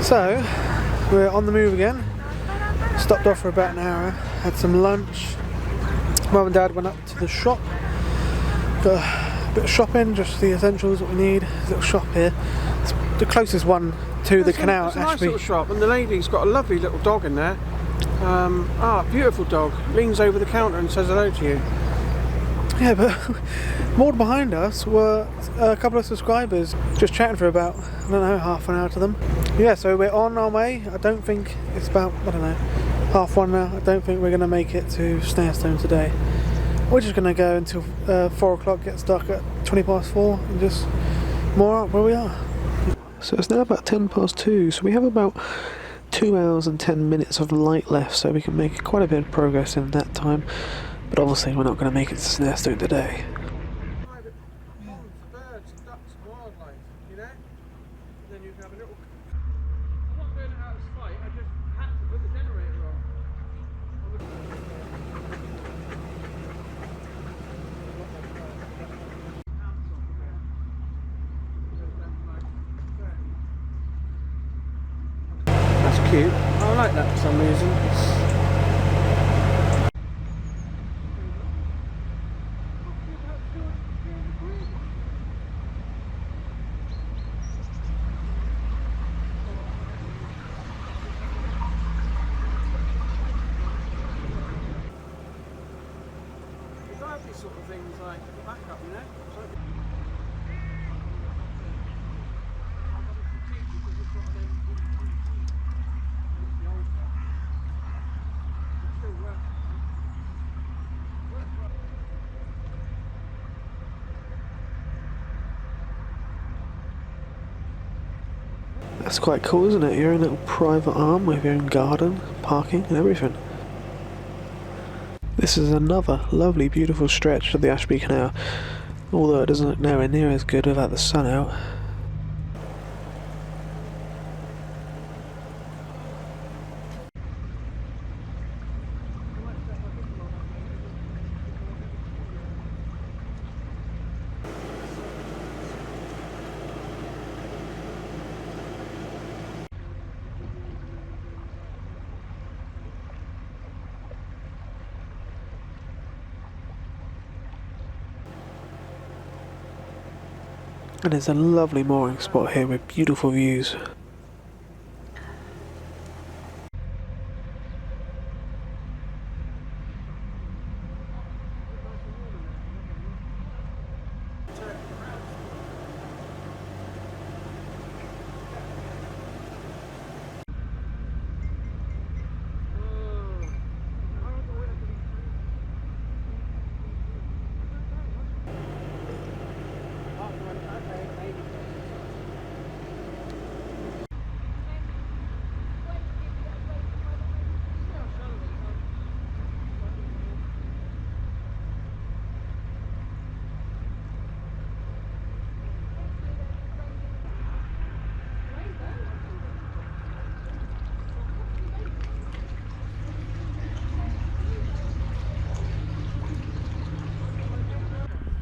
So, we're on the move again. Stopped off for about an hour, had some lunch. Mum and Dad went up to the shop. Got a bit of shopping, just the essentials that we need. There's a little shop here. It's the closest one to the canal. It's a nice little shop, and the lady's got a lovely little dog in there. Beautiful dog. Leans over the counter and says hello to you. Yeah, but moored behind us were a couple of subscribers just chatting for about, I don't know, half an hour to them. Yeah, so we're on our way. I don't think it's about, I don't know, 1:30 now. I don't think we're going to make it to Snaresstone today. We're just going to go until 4 o'clock, get stuck at 4:20 and just moor up where we are. So it's now about 2:10, so we have about 2 hours and 10 minutes of light left, so we can make quite a bit of progress in that time. But obviously we're not going to make it to Snaresstone today. Private pond for birds, ducks, wildlife, you know? And then you can have a little... I'm not doing it out of spite, I just had to put the generator on. That's cute. I like that for some reason. These sort of things like the backup, you know? That's quite cool, isn't it? Your own little private arm with your own garden, parking and everything. This is another lovely, beautiful stretch of the Ashby Canal, although it doesn't look nowhere near as good without the sun out. And there's a lovely mooring spot here with beautiful views.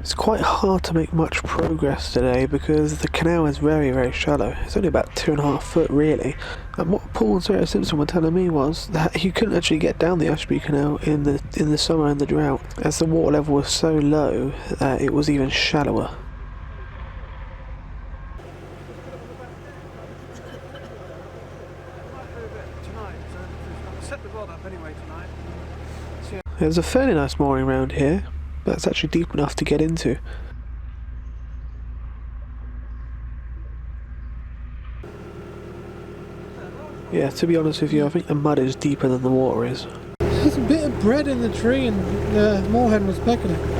It's quite hard to make much progress today because the canal is very, very shallow. It's only about 2.5 foot really. And what Paul and Sarah Simpson were telling me was that you couldn't actually get down the Ashby Canal in the summer and the drought, as the water level was so low that it was even shallower. There's a fairly nice mooring around here, but it's actually deep enough to get into. Yeah, to be honest with you, I think the mud is deeper than the water is. There's a bit of bread in the tree and the moorhen was pecking it.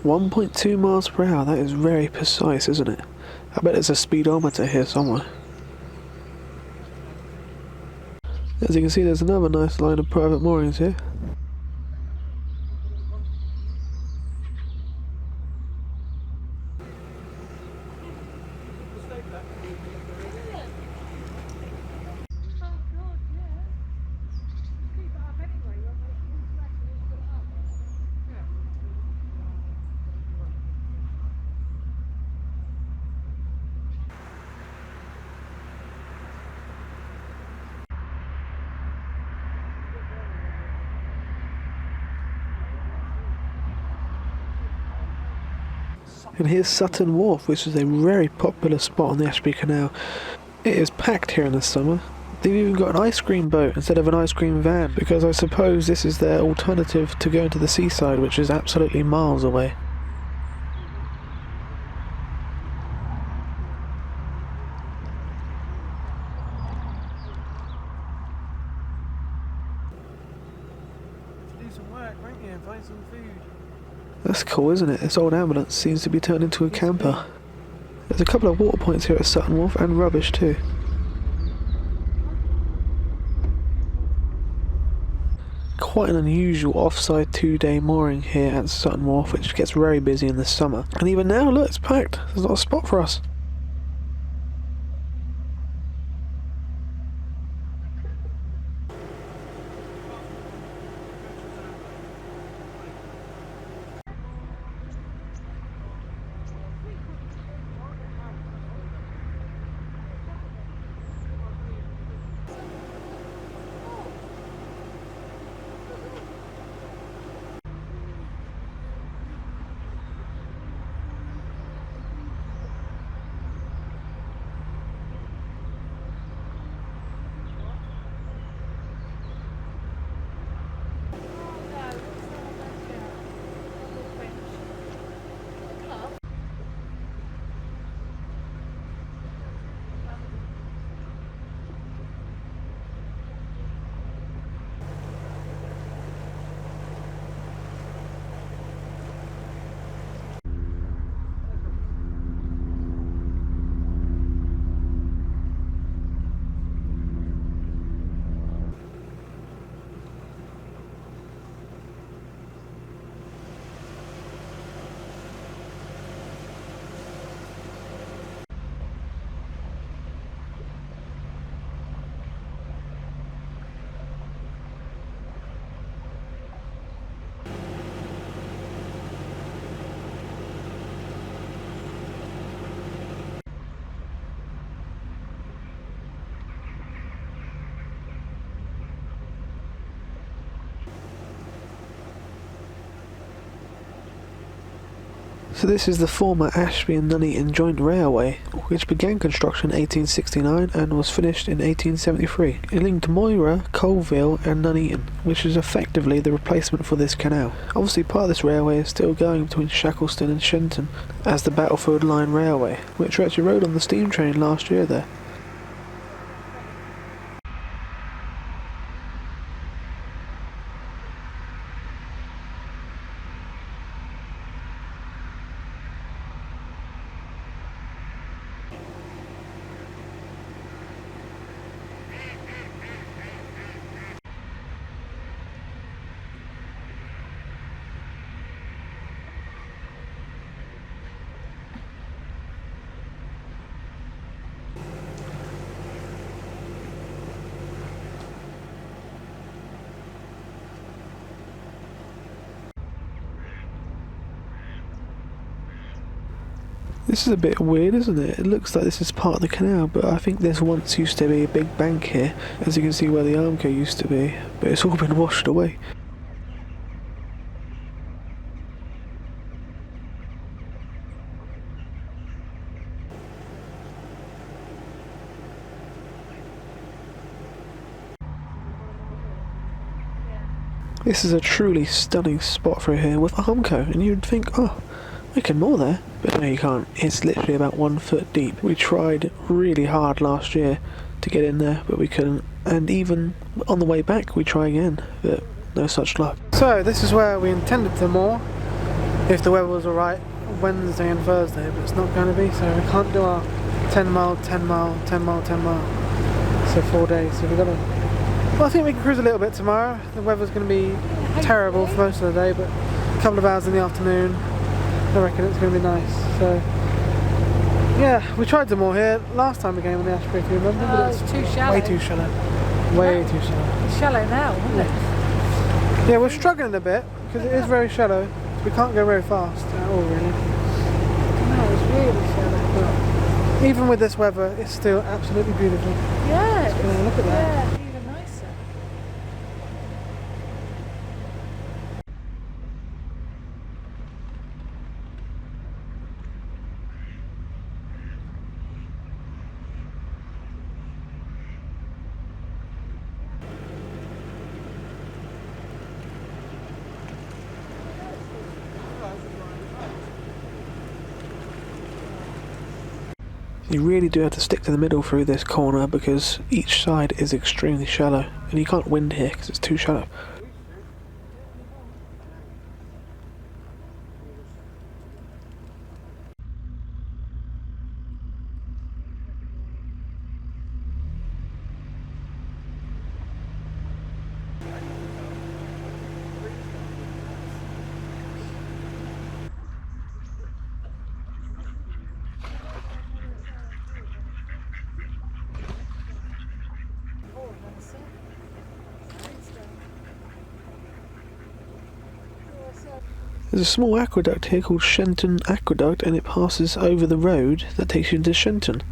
1.2 miles per hour, that is very precise, isn't it? I bet there's a speedometer here somewhere. As you can see, there's another nice line of private moorings here. And here's Sutton Wharf, which is a very popular spot on the Ashby Canal. It is packed here in the summer. They've even got an ice cream boat instead of an ice cream van, because I suppose this is their alternative to going to the seaside, which is absolutely miles away. Do some work, won't you, and find some food. That's cool, isn't it? This old ambulance seems to be turned into a camper. There's a couple of water points here at Sutton Wharf, and rubbish too. Quite an unusual offside 2-day mooring here at Sutton Wharf, which gets very busy in the summer. And even now, look, it's packed. There's not a spot for us. So this is the former Ashby and Nuneaton Joint Railway, which began construction in 1869 and was finished in 1873. It linked Moira, Colville and Nuneaton, which is effectively the replacement for this canal. Obviously part of this railway is still going between Shackleton and Shenton as the Battlefield Line Railway, which we actually rode on the steam train last year there. This is a bit weird, isn't it? It looks like this is part of the canal, but I think this once used to be a big bank here, as you can see where the Armco used to be, but it's all been washed away. This is a truly stunning spot for here with Armco, and you'd think, oh, we can moor there, but no you can't. It's literally about 1 foot deep. We tried really hard last year to get in there, but we couldn't, and even on the way back we try again, but no such luck. So this is where we intended to moor, if the weather was alright Wednesday and Thursday, but it's not going to be, so we can't do our 10 mile, 10 mile, 10 mile, 10 mile. So 4 days, so we've got to... Well, I think we can cruise a little bit tomorrow. The weather's going to be terrible for most of the day, but a couple of hours in the afternoon, I reckon it's going to be nice. So, yeah, we tried some more here last time we came on the Ashby, if you remember, but it's too shallow. Way too shallow. Way too shallow. It's shallow now, isn't it? Yeah, we're struggling a bit because it is very shallow. We can't go very fast at all, really. No, it's really shallow. But even with this weather, it's still absolutely beautiful. Yeah, Look at that. Yeah, even nicer. You really do have to stick to the middle through this corner because each side is extremely shallow and you can't wind here because it's too shallow. There's a small aqueduct here called Shenton Aqueduct and it passes over the road that takes you into Shenton.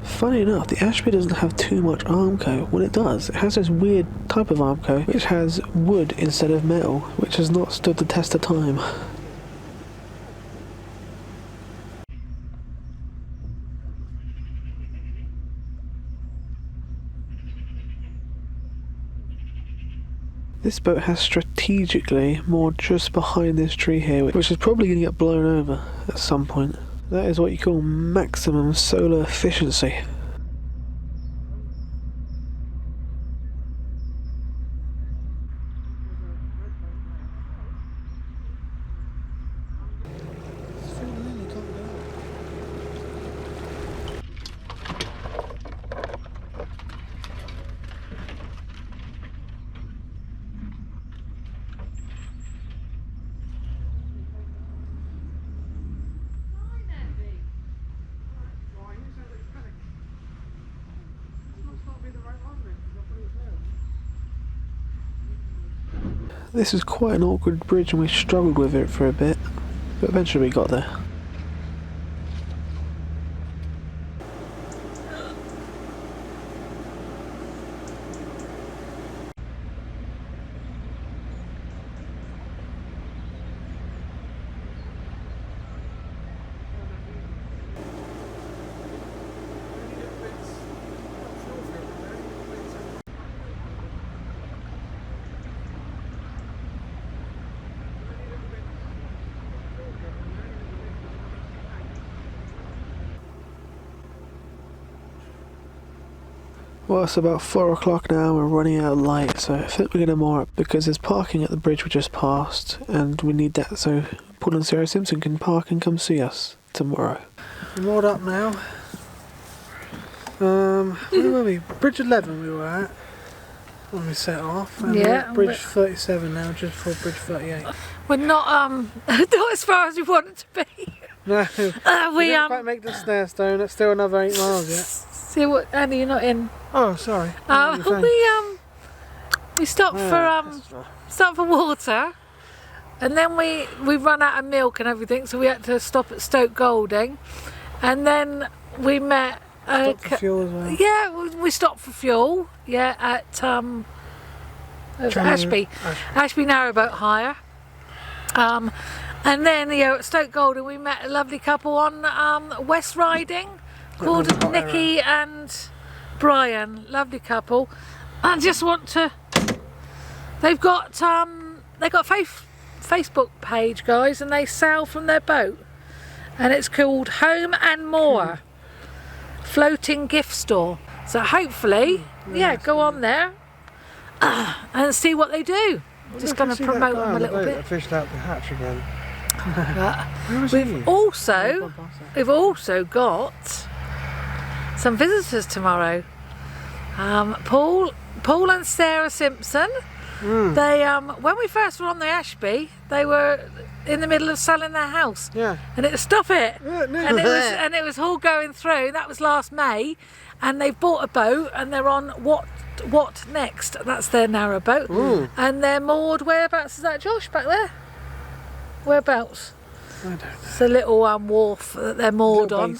Funny enough, the Ashby doesn't have too much Armco. When it does, it has this weird type of Armco which has wood instead of metal, which has not stood the test of time. This boat has strategically moored just behind this tree here, which is probably going to get blown over at some point. That is what you call maximum solar efficiency. This is quite an awkward bridge and we struggled with it for a bit, but eventually we got there. Well, it's about 4 o'clock now, we're running out of light, so I think we're going to moor up because there's parking at the bridge we just passed, and we need that so Paul and Sarah Simpson can park and come see us tomorrow. We're moored up now. Where were we? Bridge 11 we were at when we set off, and we're at Bridge 37 now, just before Bridge 38. We're not not as far as we wanted to be. No, we didn't quite make the snare stone, that's still another 8 miles yet. See what, Andy, you're not in. Oh, sorry. We stopped for water, and then we run out of milk and everything, so we had to stop at Stoke Golding, and then we met. Stopped for fuel as well. Yeah, we stopped for fuel. Yeah, at Ashby Narrowboat hire. And then at Stoke Golding we met a lovely couple on West Riding called Nikki and Brian. Lovely couple. I just want to. They've got Facebook page, guys, and they sell from their boat, and it's called Home and More Floating Gift Store. So hopefully, go on there and see what they do. Just going to promote them a little bit. I fished out the hatch again. We've also got some visitors tomorrow. Paul and Sarah Simpson. They when we first were on the Ashby, they were in the middle of selling their house. Yeah. And it was stop it. Yeah, no. And it was all going through. That was last May, and they've bought a boat and they're on what next? That's their narrowboat. And they're moored. Whereabouts is that, Josh? Back there? Whereabouts? I don't know. It's a little wharf that they're moored on.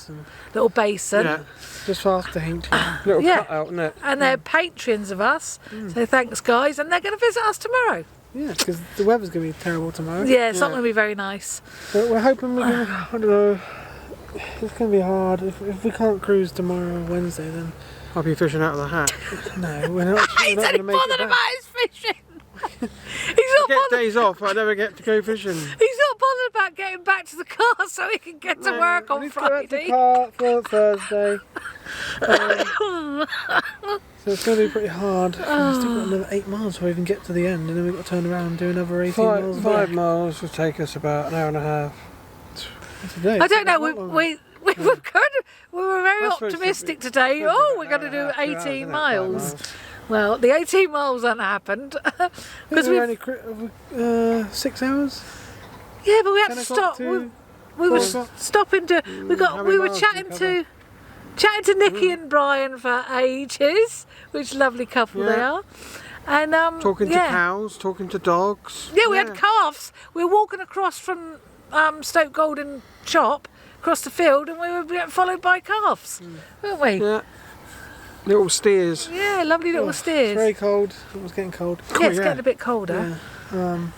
Little basin. Yeah. Just past the Hinkley. Little cutout, isn't it? And they're patrons of us. So thanks, guys. And they're going to visit us tomorrow. Yeah, because the weather's going to be terrible tomorrow. Yeah, it's not going to be very nice. But we're hoping we're going to, I don't know, it's going to be hard. If we can't cruise tomorrow or Wednesday, then I'll be fishing out of the hatch. no, we're not He's going only to make it bothered back. about his fishing. He's I not get bothered. days off, but I never get to go fishing. He's not bothered about getting back to the car so he can get to work on We need to go out to Friday. park for Thursday. So it's going to be pretty hard. We've still got another 8 miles before we even get to the end, and then we've got to turn around and do another 18 miles. 5 miles will take us about an hour and a half. Today, I don't know. not long. We were very That's supposed to optimistic be- today. supposed to Oh, be we're going to do about 2 hours, 18 isn't it? 5 miles. miles. Well, the 18 miles hasn't happened because we we. only 6 hours. Yeah, but we had 10 to o'clock stop. to We were 4 o'clock. stopping to. How We many were miles chatting did you to Nikki and Brian for ages, which lovely couple they Yeah. are. And Talking to cows, talking to dogs. Yeah, we had calves. We were walking across from Stoke Golding shop across the field, and we were being followed by calves, weren't we? Yeah. Little steers. Yeah, lovely little It's steers. very cold. It was getting cold. Yeah, it's yeah. getting a bit colder.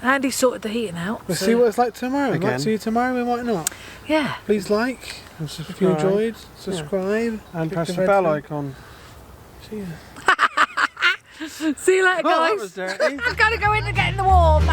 Andy sorted the heating out. We'll so- see what it's like tomorrow. We Again. might see you tomorrow, we might not. Yeah. Please like And if you subscribe. enjoyed, subscribe, And click press the red bell thing. icon. See ya. See you later, Oh, that guys. was dirty. I've got to go in and get in the warm.